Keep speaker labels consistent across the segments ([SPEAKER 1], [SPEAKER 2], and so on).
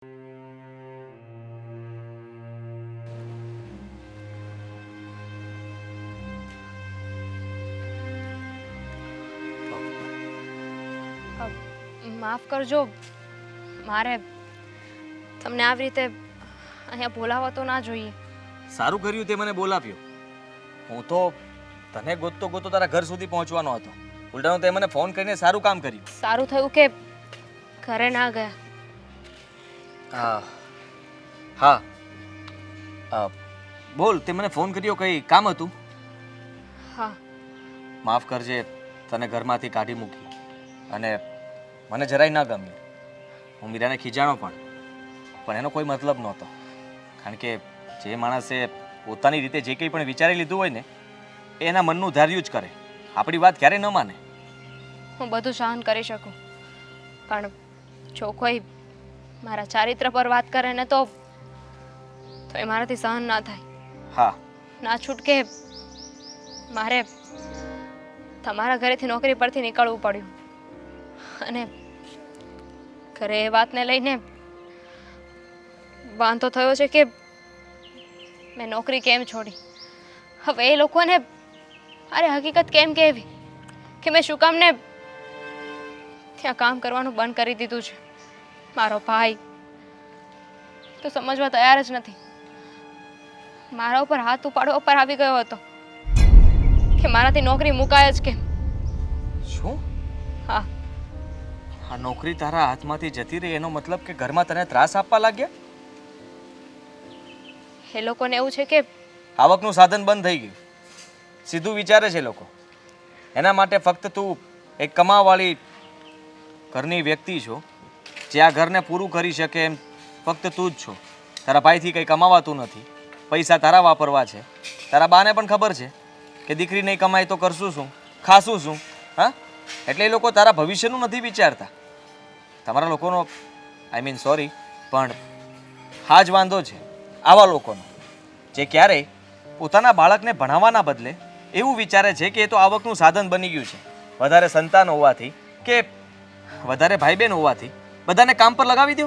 [SPEAKER 1] માફ કરજો, મારે તમને આવી રીતે અહીંયા બોલાવવા તો ના જોઈએ.
[SPEAKER 2] સારું કર્યું તે મને બોલાવ્યો. હું તો તને ગોતતો ગોતતો તારા ઘર સુધી પહોંચવાનો હતો. ઉલટાનું તે મને ફોન કરીને સારું કામ કર્યું.
[SPEAKER 1] સારું થયું કે ઘરે ના ગયા.
[SPEAKER 2] હા બોલ, તે મને ફોન કર્યો, કંઈ કામ હતું?
[SPEAKER 1] હા,
[SPEAKER 2] માફ કરજે, તને ઘરમાંથી કાઢી મૂકી અને મને જરાય ના ગમ્યું. હું મીરાને ખીજાણો પણ એનો કોઈ મતલબ નહોતો. કારણ કે જે માણસે પોતાની રીતે જે કંઈ પણ વિચારી લીધું હોય ને એ એના મનનું ધાર્યું જ કરે. આપણી વાત ક્યારેય ન માને.
[SPEAKER 1] હું બધું સહન કરી શકું, પણ જો કોઈ મારા ચારિત્ર પર વાત કરે ને તો એ મારાથી સહન ના થાય.
[SPEAKER 2] હા,
[SPEAKER 1] ના છૂટકે મારે તમારા ઘરેથી નોકરી પરથી નીકળવું પડ્યું અને ઘરે એ વાતને લઈને વાંધો થયો છે કે મેં નોકરી કેમ છોડી. હવે એ લોકોને અરે હકીકત કેમ કહેવી કે મેં શું કામ ને ત્યાં કામ કરવાનું બંધ કરી દીધું છે. મારો ભાઈ તો સમજવા તૈયાર જ નથી. મારા ઉપર હાથ ઉપાડવા પર આવી ગયો હતો કે મારાથી નોકરી મુકાય જ કેમ.
[SPEAKER 2] શું?
[SPEAKER 1] હા,
[SPEAKER 2] આ નોકરી તારા હાથમાંથી જતી રહી એનો મતલબ કે ઘરમાં તને ત્રાસ આપવા લાગ્યા?
[SPEAKER 1] એ લોકોને એવું છે કે
[SPEAKER 2] આવકનું સાધન બંધ થઈ ગયું, સીધું વિચારે છે લોકો. એના માટે ફક્ત તું એક કમાવાળી ઘરની વ્યક્તિ છો, જે આ ઘરને પૂરું કરી શકે એમ ફક્ત તું જ છો. તારા ભાઈથી કંઈ કમાવાતું નથી, પૈસા તારા વાપરવા છે. તારા બાને પણ ખબર છે કે દીકરી નહીં કમાય તો કરશું શું, ખાશું શું. હા, એટલે એ લોકો તારા ભવિષ્યનું નથી વિચારતા. તમારા લોકોનો સોરી, પણ હા જ વાંધો છે આવા લોકોનો, જે ક્યારેય પોતાના બાળકને ભણાવવાના બદલે એવું વિચારે છે કે એ તો આવકનું સાધન બની ગયું છે. વધારે સંતાન હોવાથી કે વધારે ભાઈ બહેન હોવાથી બધાને કામ પર લગાવી દો.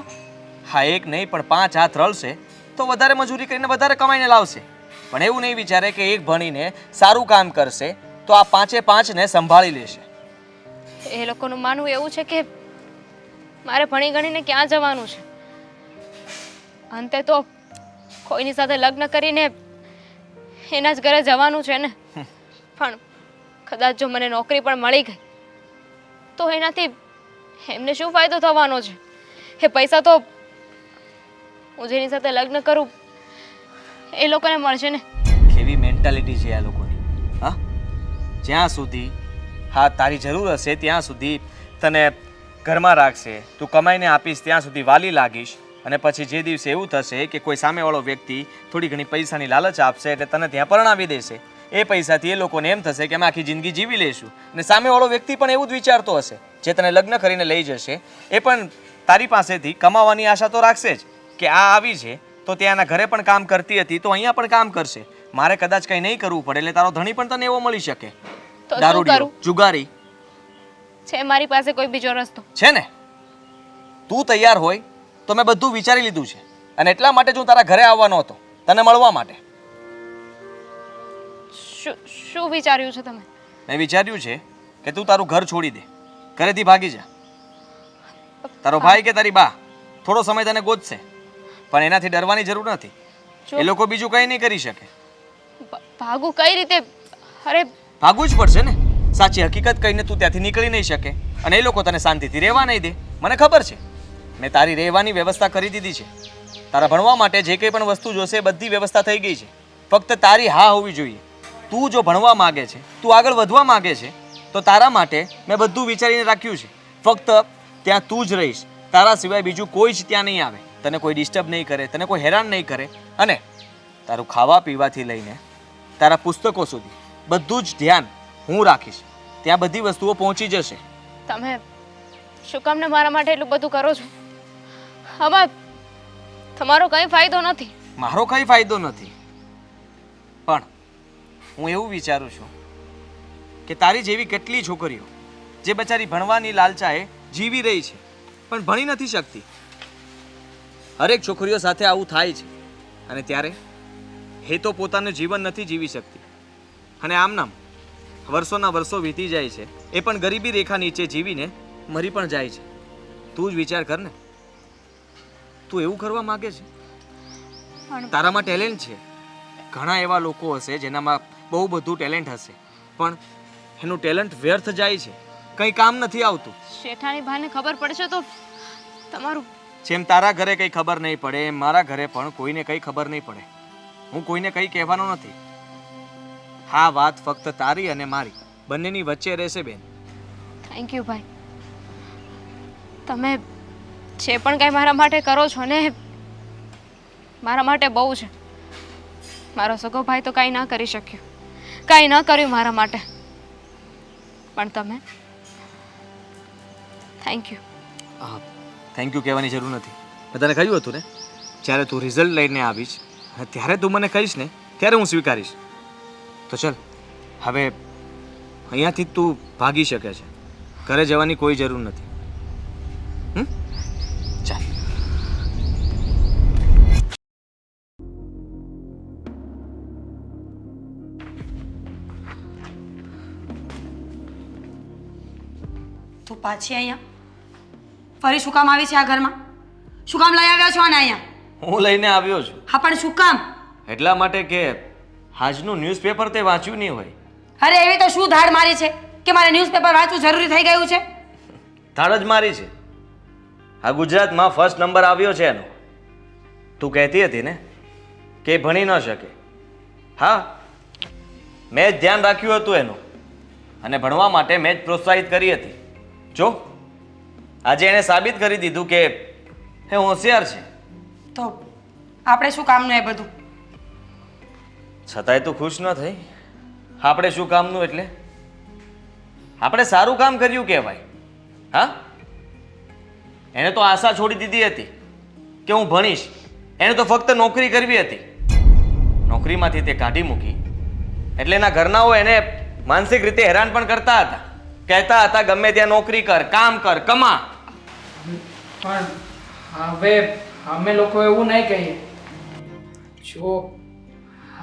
[SPEAKER 2] હા, એક નહીં પણ 5 હાથ રળશે તો વધારે મજૂરી કરીને વધારે કમાઈને લાવશે. પણ એવું નહીં વિચારે કે એક ભણીને સારું કામ કરશે તો આ 5-5ને સંભાળી લેશે.
[SPEAKER 1] એ લોકોનું માનવું એવું છે કે મારે ભણી ગણીને ક્યાં જવાનું છે. અંતે તો કોઈની સાથે લગ્ન કરીને એના જ ઘરે જવાનું છે ને. પણ કદાચ જો મને નોકરી પણ મળી ગઈ તો એનાથી એમને શું ફાયદો થવાનો છે? એ પૈસા તો હું જેની સાથે લગ્ન કરું એ લોકોને મળશે ને.
[SPEAKER 2] કેવી મેન્ટાલિટી છે આ લોકોની. હા, જ્યાં સુધી હા તારી જરૂર હશે ત્યાં સુધી તને ઘરમાં રાખશે, તું કમાઈને આપીશ ત્યાં સુધી વાલી લાગીશ, અને પછી જે દિવસે એવું થશે કે કોઈ સામેવાળો વ્યક્તિ થોડી ઘણી પૈસાની લાલચ આપશે એટલે તને ત્યાં પરણાવી દેશે. એ પૈસાથી એ લોકોને એમ થશે કે અમે આખી જિંદગી જીવી લઈશું. અને સામેવાળો વ્યક્તિ પણ એવું જ વિચારતો હશે, જે તને લગ્ન કરીને લઈ જશે એ પણ તારી પાસેથી કમાવાની આશા તો રાખશે જ કે આ આવી છે તો ત્યાંના ઘરે પણ કામ કરતી હતી તો અહીંયા પણ કામ કરશે. મારે કદાચ કંઈ નહીં કરવું પડે એટલે તારો ધણી પણ તને એવો મળી શકે.
[SPEAKER 1] તો શું
[SPEAKER 2] દારૂડિયો,
[SPEAKER 1] કરું?
[SPEAKER 2] જુગારી
[SPEAKER 1] છે મારી પાસે કોઈ બીજો રસ્તો?
[SPEAKER 2] છે ને. તું તૈયાર હોય તો મેં બધું વિચારી લીધું છે અને એટલા માટે જ હું તારા ઘરે આવવાનો હતો, તને મળવા માટે.
[SPEAKER 1] શું વિચાર્યું છે તમે?
[SPEAKER 2] મેં વિચાર્યું છે કે તું તારું ઘર છોડી દે, ઘરેથી ભાગી જા. તારો ભાઈ કે તારી બા થોડો સમય તને ગોતશે, પણ એનાથી ડરવાની જરૂર નથી. એ લોકો બીજું કંઈ નહીં કરી શકે.
[SPEAKER 1] ભાગું કઈ રીતે? અરે
[SPEAKER 2] ભાગવું જ પડશે ને. સાચી હકીકત કહીને તું ત્યાંથી નીકળી નહીં શકે અને એ લોકો તને શાંતિથી રહેવા નહીં દે. મને ખબર છે, મેં તારી રહેવાની વ્યવસ્થા કરી દીધી છે. તારા ભણવા માટે જે કંઈ પણ વસ્તુ જોશે એ બધી વ્યવસ્થા થઈ ગઈ છે. ફક્ત તારી હા હોવી જોઈએ. તું જો ભણવા માગે છે, તું આગળ વધવા માગે છે તો તારા માટે મેં બધું વિચારીને રાખ્યું છે. ફક્ત ત્યાં તું જ રહીશ, તારા સિવાય બીજું કોઈ જ ત્યાં નહીં આવે. તને કોઈ ડિસ્ટર્બ નહીં કરે, તને કોઈ હેરાન નહીં કરે, અને તારું ખાવા પીવાથી લઈને તારા પુસ્તકો સુધી બધું જ ધ્યાન હું રાખીશ. ત્યાં બધી વસ્તુઓ પહોંચી જશે.
[SPEAKER 1] તમે શું કામ ને મારા માટે એટલું બધું કરો છો? આમાં તમારો કંઈ ફાયદો નથી.
[SPEAKER 2] મારો કંઈ ફાયદો નથી, પણ હું એવું વિચારું છું કે તારી જેવી કેટલી છોકરીઓ જે બચારી ભણવાની લાલચાએ જીવી રહી છે પણ ભણી નથી શકતી. હરેક છોકરીઓ સાથે આવું થાય છે અને ત્યારે એ તો પોતાનું જીવન નથી જીવી શકતી અને આમનામ વર્ષોના વર્ષો વીતી જાય છે, એ પણ ગરીબી રેખા નીચે જીવીને મરી પણ જાય છે. તું જ વિચાર કર ને, તું એવું કરવા માંગે છે?
[SPEAKER 1] પણ
[SPEAKER 2] તારામાં ટેલેન્ટ છે, ઘણા એવા લોકો હશે જેનામાં બહુ બધું ટેલેન્ટ હશે, પણ એનું ટેલેન્ટ વ્યર્થ જાય છે, કંઈ કામ નથી આવતું.
[SPEAKER 1] શેઠાણી ભાઈને ખબર પડશે તો તમારું
[SPEAKER 2] જેમ તારા ઘરે કંઈ ખબર નહીં પડે એમ મારા ઘરે પણ કોઈને કંઈ ખબર નહીં પડે. હું કોઈને કંઈ કહેવાનો નથી. હા, વાત ફક્ત તારી અને મારી બંનેની વચ્ચે રહેશે બેન.
[SPEAKER 1] થેન્ક યુ ભાઈ. તમે જે પણ કંઈ મારા માટે કરો છો ને મારા માટે બહુ છે. મારો સગો ભાઈ તો કાંઈ ના કરી શક્યો, કાંઈ ન કર્યું મારા માટે, પણ તમે થેન્ક યુ.
[SPEAKER 2] હા, થેન્ક યુ કહેવાની જરૂર નથી. મેં તને કહ્યું હતું ને, જ્યારે તું રિઝલ્ટ લઈને આવીશ ત્યારે તું મને કહીશ ને ત્યારે હું સ્વીકારીશ. તો ચલ હવે અહીંયાથી તું ભાગી શકે છે, ઘરે જવાની કોઈ જરૂર નથી. ચાલ.
[SPEAKER 3] તું પાછી અહીંયા ફરી શું કામ આવી છે આ ઘરમાં? શું કામ લઈ આવ્યા છો આને અહીંયા?
[SPEAKER 2] હું લઈને આવ્યો છું
[SPEAKER 3] હા, પણ શું કામ?
[SPEAKER 2] એટલા માટે કે આજનું ન્યૂઝપેપર તે વાંચ્યું નહીં હોય.
[SPEAKER 3] અરે એવી તો શું ધાડ મારી છે કે મારે ન્યૂઝપેપર વાંચવું જરૂરી થઈ ગયું છે?
[SPEAKER 2] ધાડ જ મારી છે. આ ગુજરાતમાં ફર્સ્ટ નંબર આવ્યો છે એનો. તું કહેતી હતી ને કે એ ભણી ન શકે. હા, મેં જ ધ્યાન રાખ્યું હતું એનું અને ભણવા માટે મેં જ પ્રોત્સાહિત કરી હતી. જો આજે એણે સાબિત કરી દીધું કે એ હોશિયાર છે.
[SPEAKER 3] તો આપણે શું કામનું એ બધું?
[SPEAKER 2] છતાંય તું ખુશ ન થઈ? આપણે શું કામનું એટલે આપણે સારું કામ કર્યું કહેવાય. હા, એને તો આશા છોડી દીધી હતી કે હું ભણીશ, એને તો ફક્ત નોકરી કરવી હતી. નોકરીમાંથી તે કાઢી મૂકી એટલે એના ઘરનાઓ એને માનસિક રીતે હેરાન પણ કરતા હતા, કહેતા હતા ગમે ત્યાં નોકરી કર, કામ કર, કમા.
[SPEAKER 4] પણ હવે અમે લોકો એવું નહીં કહીએ. જો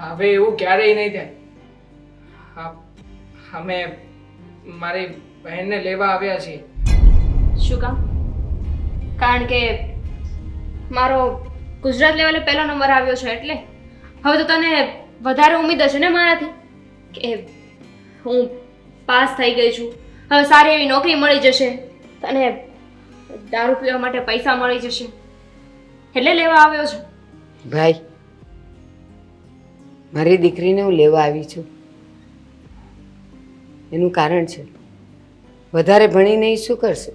[SPEAKER 4] હવે એવું ક્યારેય નહીં થાય. અમે મારી બહેનને લેવા આવ્યા છીએ.
[SPEAKER 1] શું કામ? કારણ કે મારો ગુજરાત લેવલે પહેલો નંબર આવ્યો છે એટલે હવે તો તને વધારે ઉમ્મીદ હશે ને મારાથી કે હું પાસ થઈ ગઈ છું, હવે સારી એવી નોકરી મળી જશે, તને દારૂ પીવા માટે પૈસા મળી જશે એટલે લેવા આવ્યો છું.
[SPEAKER 5] ભાઈ, મારી દીકરીને હું લેવા આવી છું. એનું કારણ છે, વધારે ભણીને એ શું કરશે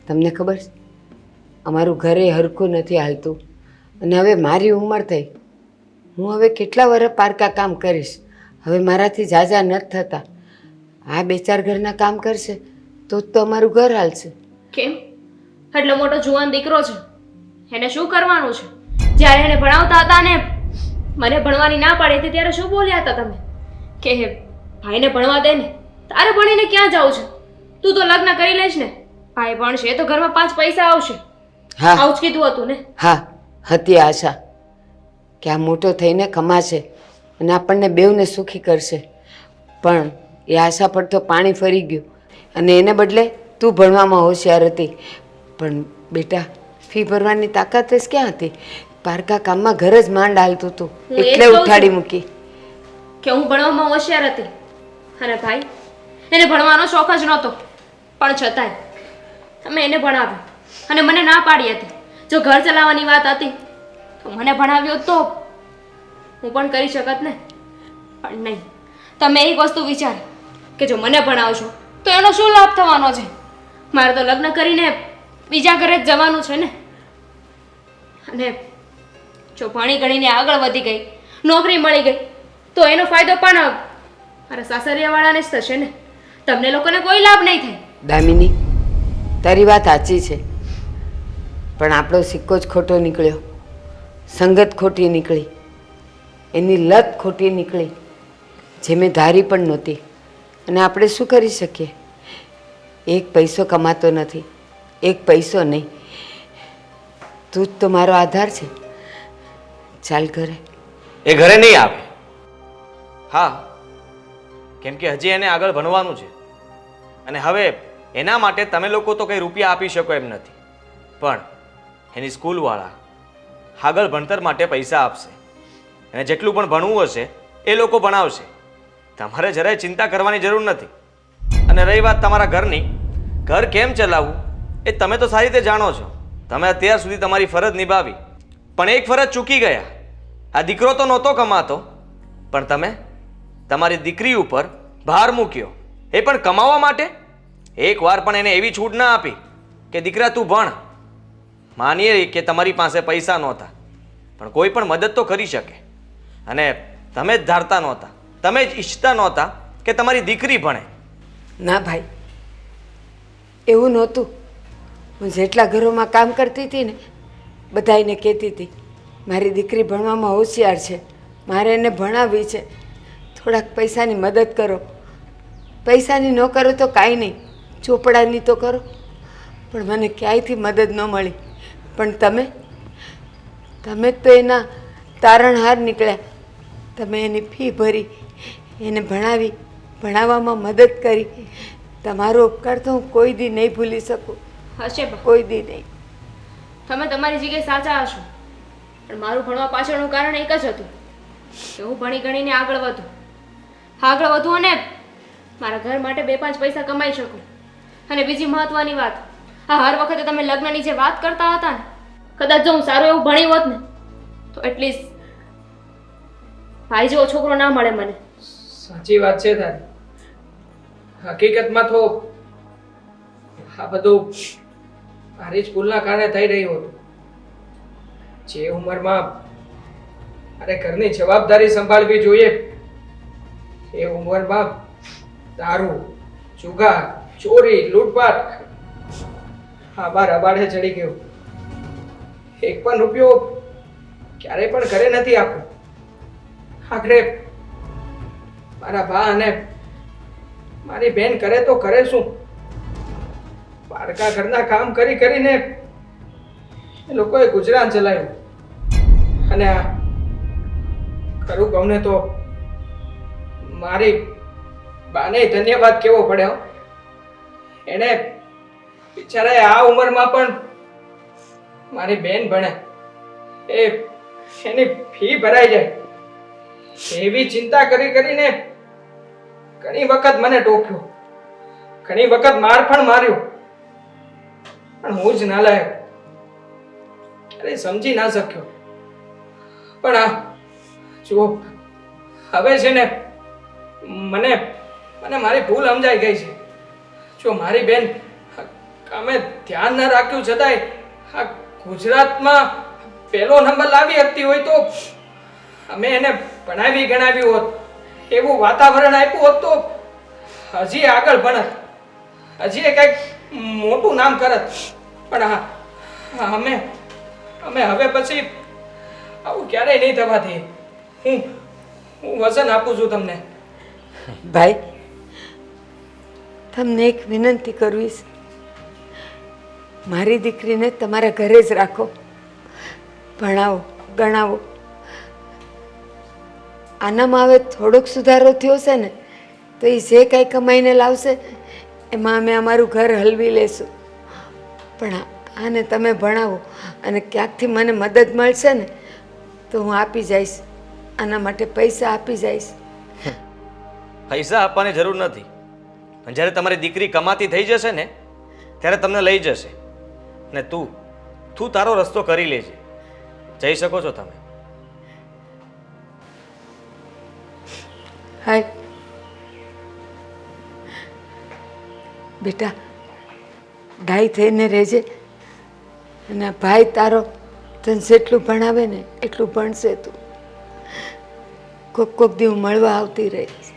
[SPEAKER 5] તમને ખબર છે? અમારું ઘરે હરખું નથી હાલતું અને હવે મારી ઉંમર થઈ, હું હવે કેટલા વર્ષ પારકા કામ કરીશ? હવે મારાથી ઝાઝા નથી થતા. આ બે ચાર ઘરના કામ કરશે તો જ તો અમારું ઘર હાલશે.
[SPEAKER 1] કેમ? એટલો મોટો જુવાન દીકરો છે, એને શું કરવાનું છે? જ્યારે એને ભણાવતા હતા ને મને ભણવાની ના પાડી હતી ત્યારે શું બોલ્યા હતા તમે કે ભાઈને ભણવા દે ને, તારે ભણીને ક્યાં જાવું છે? તું તો લગ્ન કરી લઈશ ને, ભાઈ ભણશે તો ઘરમાં 5 પૈસા આવશે.
[SPEAKER 5] હા,
[SPEAKER 1] આવું જ કીધું હતું ને?
[SPEAKER 5] હા, હતી આશા કે આ મોટો થઈને કમાશે અને આપણને બેવને સુખી કરશે, પણ એ આશા પર તો પાણી ફરી ગયું અને એને બદલે તું ભણવામાં હોશિયાર હતી. પણ બેટા, ફી ભરવાની તાકાત જ ક્યાં હતી? પારકા કામમાં ઘર જ માંડ હાલતું હતું
[SPEAKER 1] હું એ જ
[SPEAKER 5] એટલે
[SPEAKER 1] કહું
[SPEAKER 5] ઉઠાડી
[SPEAKER 1] છું.
[SPEAKER 5] મૂકી.
[SPEAKER 1] કે હું ભણવામાં હોશિયાર હતી અને ભાઈ એને ભણવાનો શોખ જ નહોતો, પણ છતાંય તમે એને ભણાવ્યો અને મને ના પાડી હતી. જો ઘર ચલાવવાની વાત હતી તો મને ભણાવ્યો તો હું પણ કરી શકત ને, પણ નહીં. તમે એક વસ્તુ વિચારી કે જો મને ભણાવશો તો એનો શું લાભ થવાનો છે? મારે તો લગ્ન કરીને બીજા ઘરે જ જવાનું છે ને. અને જો ભણી ગણીને આગળ વધી ગઈ, નોકરી મળી ગઈ તો એનો ફાયદો પણ મારા સાસરિયાવાળાને જ થશે ને, તમને લોકોને કોઈ લાભ નહીં થાય.
[SPEAKER 5] દામિની, તારી વાત સાચી છે, પણ આપણો સિક્કો જ ખોટો નીકળ્યો. સંગત ખોટી નીકળી, એની લત ખોટી નીકળી, જે મેં ધારી પણ નહોતી. અને આપણે શું કરી શકીએ? એક પૈસો કમાતો નથી, એક પૈસો નહીં. તું જ તો મારો આધાર છે. ચાલ ઘરે.
[SPEAKER 2] એ ઘરે નહીં આવે. હા, કેમ કે હજી એને આગળ ભણવાનું છે અને હવે એના માટે તમે લોકો તો કંઈ રૂપિયા આપી શકો એમ નથી, પણ એની સ્કૂલવાળા આગળ ભણતર માટે પૈસા આપશે અને જેટલું પણ ભણવું હશે એ લોકો ભણાવશે. તમારે જરાય ચિંતા કરવાની જરૂર નથી. અને રહી વાત તમારા ઘરની, ઘર કેમ ચલાવવું એ તમે તો સારી રીતે જાણો છો. તમે અત્યાર સુધી તમારી ફરજ નિભાવી, પણ એક ફરજ ચૂકી ગયા. આ દીકરો તો નહોતો કમાતો, પણ તમે તમારી દીકરી ઉપર ભાર મૂક્યો, એ પણ કમાવા માટે. એકવાર પણ એને એવી છૂટ ના આપી કે દીકરા તું ભણ. માનીએ કે તમારી પાસે પૈસા નહોતા, પણ કોઈ પણ મદદ તો કરી શકે. અને તમે જ ધારતા નહોતા, તમે જ ઈચ્છતા નહોતા કે તમારી દીકરી ભણે.
[SPEAKER 5] ના ભાઈ, એવું નહોતું. હું જેટલા ઘરોમાં કામ કરતી હતી ને, બધાને કહેતી હતી મારી દીકરી ભણવામાં હોશિયાર છે, મારે એને ભણાવવી છે, થોડાક પૈસાની મદદ કરો. પૈસાની ન કરો તો કાંઈ નહીં, ચોપડાની તો કરો. પણ મને ક્યાંયથી મદદ ન મળી. પણ તમે જ તો એના તારણહાર નીકળ્યા. તમે એની ફી ભરી, એને ભણાવવામાં મદદ કરી. તમારો ઉપકાર તો હું કોઈ દી નહીં ભૂલી શકું,
[SPEAKER 1] હશે બા,
[SPEAKER 5] કોઈ દી નહીં.
[SPEAKER 1] તમે તમારી જગ્યાએ સાચા હશો, પણ મારું ભણવા પાછળનું કારણ એક જ હતું કે હું ભણી ગણીને આગળ વધું અને મારા ઘર માટે 2-5 પૈસા કમાઈ શકું. અને બીજી મહત્વની વાત, આ હર વખતે તમે લગ્નની જે વાત કરતા હતા ને, કદાચ જો હું સારું એવું ભણી હોત ને તો એટલીસ્ટ ભાઈ જેવો છોકરો ના મળે મને.
[SPEAKER 4] સાચી વાત છે તારી. હકીકતમાં તો આ બધું મારી જ ભૂલના કારણે થઈ રહ્યું હતું. જે ઉંમરમાં મારે ઘરની જવાબદારી સંભાળવી જોઈએ એ ઉંમરમાં દારૂ, જુગાર, ચોરી, લૂંટફાટ આબાર અબાડે ચડી ગયો. એક પણ રૂપિયો ક્યારેય પણ ઘરે નથી આપ્યો. આખરે મારા બા અને મારી બેન કરે તો કરે શું? પારકા ઘરના કામ કરી કરીને એ લોકોએ ગુજરાન ચલાવ્યું. અને આ ખરું કહું ને તો મારી બાને ધન્યવાદ કહેવો પડે. એને બિચારાએ આ ઉંમરમાં પણ મારી બેન ભણે, એની ફી ભરાઈ જાય એવી ચિંતા કરીને ઘણી વખત મને ટોક્યો, ઘણી વખત માર પણ માર્યો. પણ હું જ નાલાયક, ક્યારેય સમજી ના શક્યો. પણ આ જુઓ, હવે છે ને મને મારી ભૂલ સમજાઈ ગઈ છે. જો મારી બેન કામે ધ્યાન ન રાખ્યું છતાંય આ ગુજરાતમાં પહેલો નંબર લાવી શકતી હોય તો અમે એને ભણાવી ગણાવી હોત, એવું વાતાવરણ આપ્યું હોત તો હજી આગળ ભણત, હજી કંઈક મોટું નામ કરત. પણ અમે હવે પછી આવું ક્યારેય નહીં થવા દઈએ. હું વચન આપું છું તમને.
[SPEAKER 5] ભાઈ, તમને એક વિનંતી કરવી છે. મારી દીકરીને તમારા ઘરે જ રાખો, ભણાવો, ગણાવો. આનામાં હવે થોડોક સુધારો થયો છે ને તો એ જે કાંઈ કમાઈને લાવશે એમાં અમે અમારું ઘર હલવી લેશું. પણ આને તમે ભણાવો અને ક્યાંકથી મને મદદ મળશે ને તો હું આપી જઈશ. આના માટે પૈસા આપી જઈશ.
[SPEAKER 2] પૈસા આપવાની જરૂર નથી, પણ જ્યારે તમારી દીકરી કમાતી થઈ જશે ને ત્યારે તમને લઈ જશે. ને તું તારો રસ્તો કરી લેજે. જઈ શકો છો તમે.
[SPEAKER 5] હાય બેટા, ડાઈ થઈને રહેજે. અને આ ભાઈ તારો તને જેટલું ભણાવે ને એટલું ભણશે તું. કોક દી હું મળવા આવતી રહીશ.